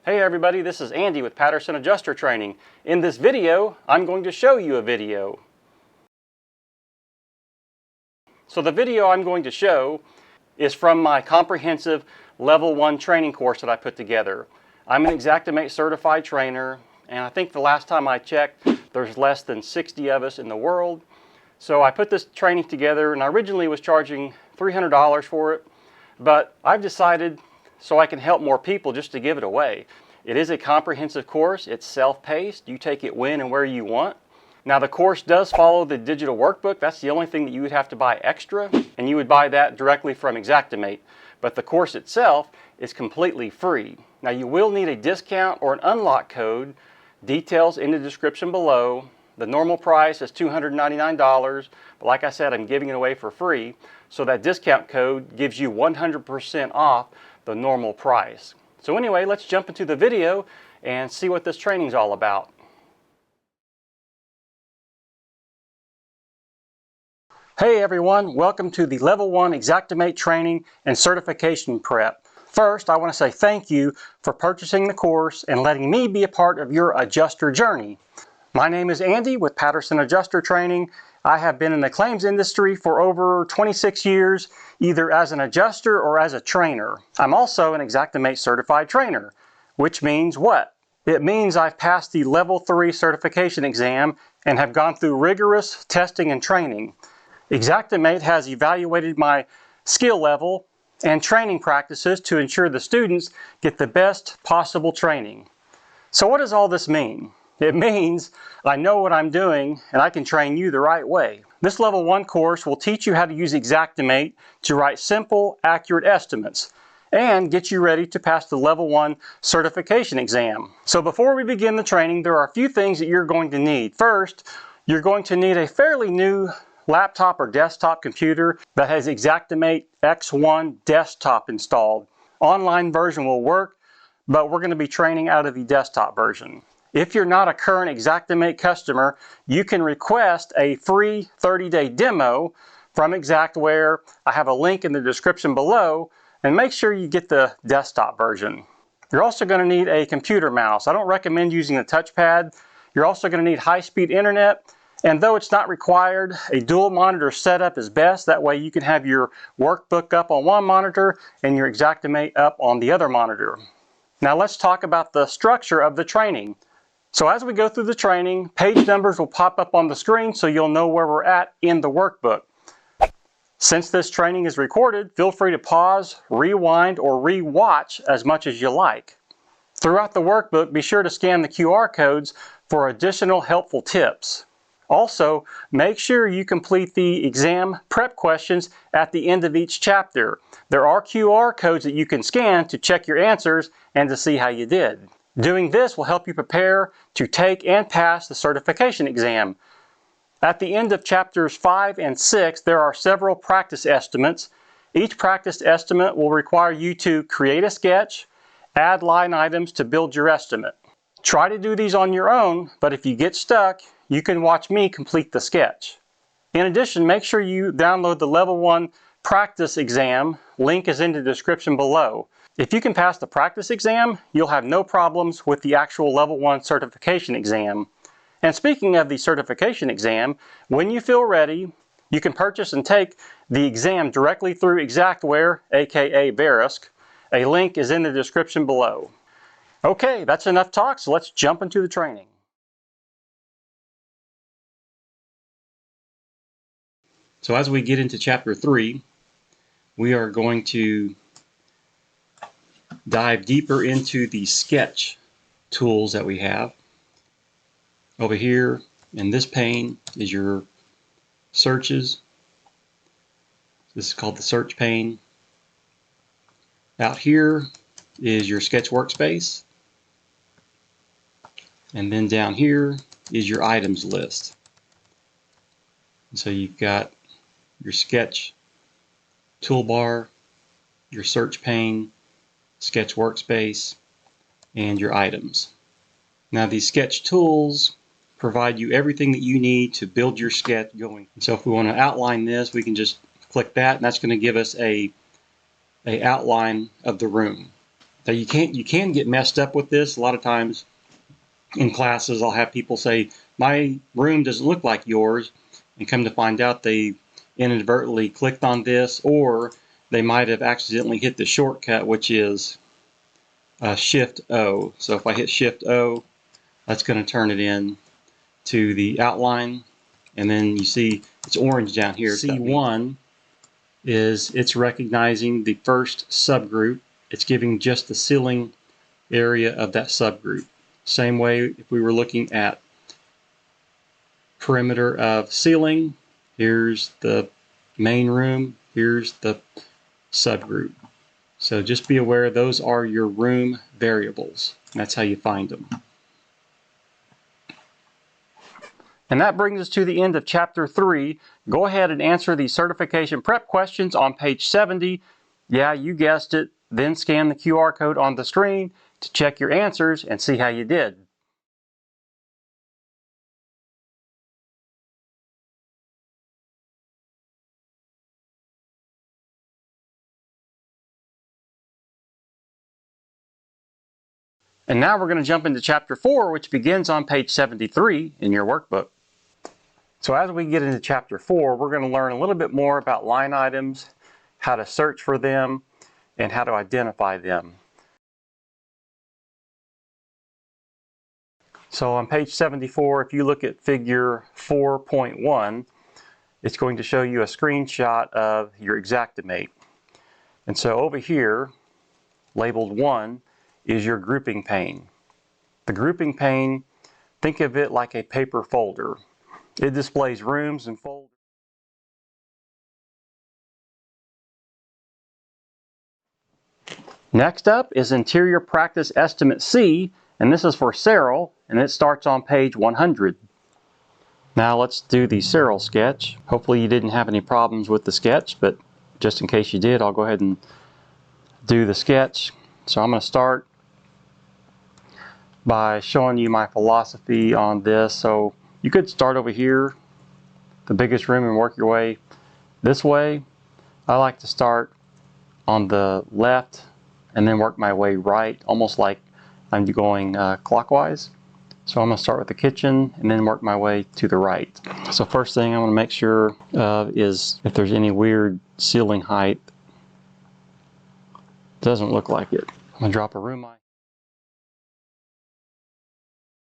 Hey everybody, this is Andy with Patterson Adjuster Training. In this video, I'm going to show you a video. So the video I'm going to show is from my comprehensive Level 1 training course that I put together. I'm an Xactimate Certified Trainer, and I think the last time I checked, there's less than 60 of us in the world. So I put this training together, and I originally was charging $300 for it, but I've decided so I can help more people just to give it away. It is a comprehensive course. It's self-paced. You take it when and where you want. Now the course does follow the digital workbook. That's the only thing that you would have to buy extra, and you would buy that directly from Xactimate. But the course itself is completely free. Now you will need a discount or an unlock code. Details in the description below. The normal price is $299, but like I said, I'm giving it away for free. So that discount code gives you 100% off the normal price. So anyway, let's jump into the video and see what this training is all about. Hey everyone, welcome to the Level 1 Xactimate Training and Certification Prep. First, I want to say thank you for purchasing the course and letting me be a part of your adjuster journey. My name is Andy with Patterson Adjuster Training. I have been in the claims industry for over 26 years, either as an adjuster or as a trainer. I'm also an Xactimate Certified Trainer, which means what? It means I've passed the Level 3 certification exam and have gone through rigorous testing and training. Xactimate has evaluated my skill level and training practices to ensure the students get the best possible training. So what does all this mean? It means I know what I'm doing and I can train you the right way. This Level 1 course will teach you how to use Xactimate to write simple, accurate estimates and get you ready to pass the Level 1 certification exam. So before we begin the training, there are a few things that you're going to need. First, you're going to need a fairly new laptop or desktop computer that has Xactimate X1 desktop installed. Online version will work, but we're going to be training out of the desktop version. If you're not a current Xactimate customer, you can request a free 30-day demo from Xactware. I have a link in the description below, and make sure you get the desktop version. You're also going to need a computer mouse. I don't recommend using the touchpad. You're also going to need high-speed internet, and though it's not required, a dual monitor setup is best. That way you can have your workbook up on one monitor and your Xactimate up on the other monitor. Now let's talk about the structure of the training. So as we go through the training, page numbers will pop up on the screen so you'll know where we're at in the workbook. Since this training is recorded, feel free to pause, rewind, or re-watch as much as you like. Throughout the workbook, be sure to scan the QR codes for additional helpful tips. Also, make sure you complete the exam prep questions at the end of each chapter. There are QR codes that you can scan to check your answers and to see how you did. Doing this will help you prepare to take and pass the certification exam. At the end of chapters 5 and 6, there are several practice estimates. Each practice estimate will require you to create a sketch, add line items to build your estimate. Try to do these on your own, but if you get stuck, you can watch me complete the sketch. In addition, make sure you download the Level 1 practice exam. Link is in the description below. If you can pass the practice exam, you'll have no problems with the actual Level 1 certification exam. And speaking of the certification exam, when you feel ready, you can purchase and take the exam directly through Xactware, aka Verisk. A link is in the description below. Okay, that's enough talk, so let's jump into the training. So as we get into chapter 3, we are going to dive deeper into the sketch tools that we have. Over here in this pane is your searches. This is called the search pane. Out here is your sketch workspace. And then down here is your items list. And so you've got your sketch toolbar, your search pane, sketch workspace, and your items. Now these sketch tools provide you everything that you need to build your sketch going. So if we want to outline this, we can just click that, and that's going to give us a outline of the room. Now you can get messed up with this. A lot of times in classes I'll have people say, my room doesn't look like yours, and come to find out they inadvertently clicked on this, or they might have accidentally hit the shortcut, which is Shift O. So if I hit Shift O, that's going to turn it in to the outline, and then you see it's orange down here. C1 is it's recognizing the first subgroup. It's giving just the ceiling area of that subgroup. Same way if we were looking at perimeter of ceiling, here's the main room, here's the subgroup. So just be aware those are your room variables. That's how you find them. And that brings us to the end of Chapter 3. Go ahead and answer the certification prep questions on page 70. Yeah, you guessed it. Then scan the QR code on the screen to check your answers and see how you did. And now we're going to jump into Chapter 4, which begins on page 73 in your workbook. So as we get into Chapter 4, we're going to learn a little bit more about line items, how to search for them, and how to identify them. So on page 74, if you look at figure 4.1, it's going to show you a screenshot of your Xactimate. And so over here, labeled 1, is your grouping pane. The grouping pane, think of it like a paper folder. It displays rooms and folders. Next up is Interior Practice Estimate C, and this is for Cyril, and it starts on page 100. Now let's do the Cyril sketch. Hopefully you didn't have any problems with the sketch, but just in case you did, I'll go ahead and do the sketch. So I'm going to start by showing you my philosophy on this. So you could start over here, the biggest room, and work your way this way. I like to start on the left and then work my way right, almost like I'm going clockwise. So I'm going to start with the kitchen and then work my way to the right. So first thing I want to make sure is if there's any weird ceiling height. Doesn't look like it. I'm going to drop a room height.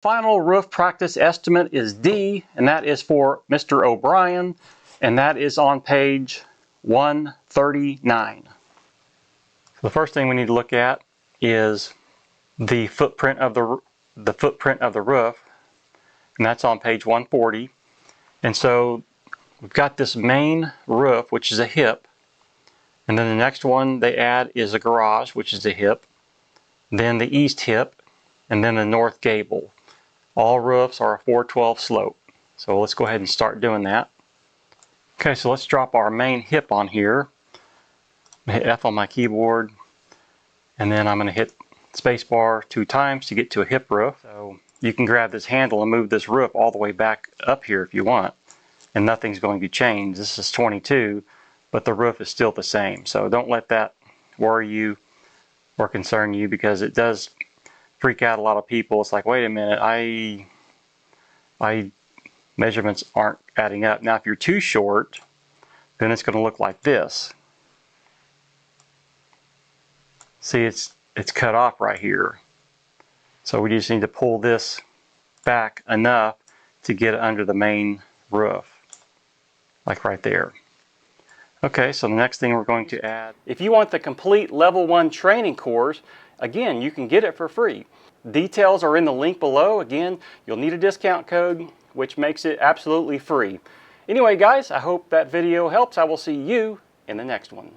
Final roof practice estimate is D, and that is for Mr. O'Brien, and that is on page 139. So the first thing we need to look at is the footprint of the roof, and that's on page 140. And so we've got this main roof, which is a hip, and then the next one they add is a garage, which is a hip, then the east hip, and then the north gable. All roofs are a 412 slope. So let's go ahead and start doing that. Okay, so let's drop our main hip on here. Hit F on my keyboard, and then I'm going to hit spacebar 2 times to get to a hip roof. So you can grab this handle and move this roof all the way back up here if you want, and nothing's going to change. This is 22, but the roof is still the same. So don't let that worry you or concern you, because it does freak out a lot of people. It's like, wait a minute, my measurements aren't adding up. Now if you're too short, then it's going to look like this. See, it's cut off right here. So we just need to pull this back enough to get it under the main roof, like right there. Okay, so the next thing we're going to add, if you want the complete level 1 training course, again, you can get it for free. Details are in the link below. Again, you'll need a discount code, which makes it absolutely free. Anyway, guys, I hope that video helps. I will see you in the next one.